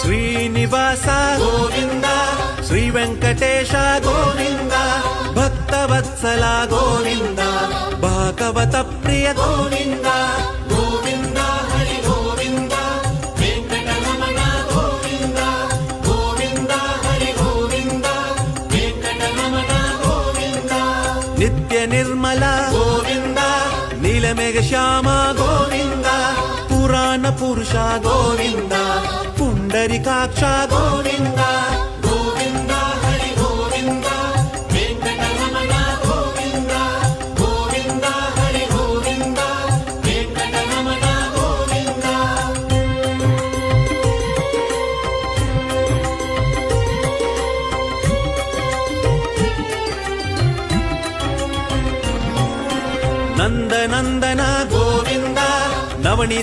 శ్రీనివాస గోవింద, శ్రీ వెంకటేశ గోవింద, భక్తవత్సల గోవింద, భాగవత ప్రియ గోవింద, గోవింద హరి గోవింద, వెంకటరమణ గోవింద, గోవింద హరి గోవింద, వెంకటరమణ గోవింద, నిత్య నిర్మల గోవింద, నీలమేఘ శ్యామ గోవింద, పురాణ పురుష గోవింద, పుండరీకాక్ష గోవింద, గోవింద హరి గోవింద, వెంకటరమణ గోవింద, గోవింద హరి గోవింద, వెంకటరమణ గోవింద. నందనందన గోవింద, నవనీ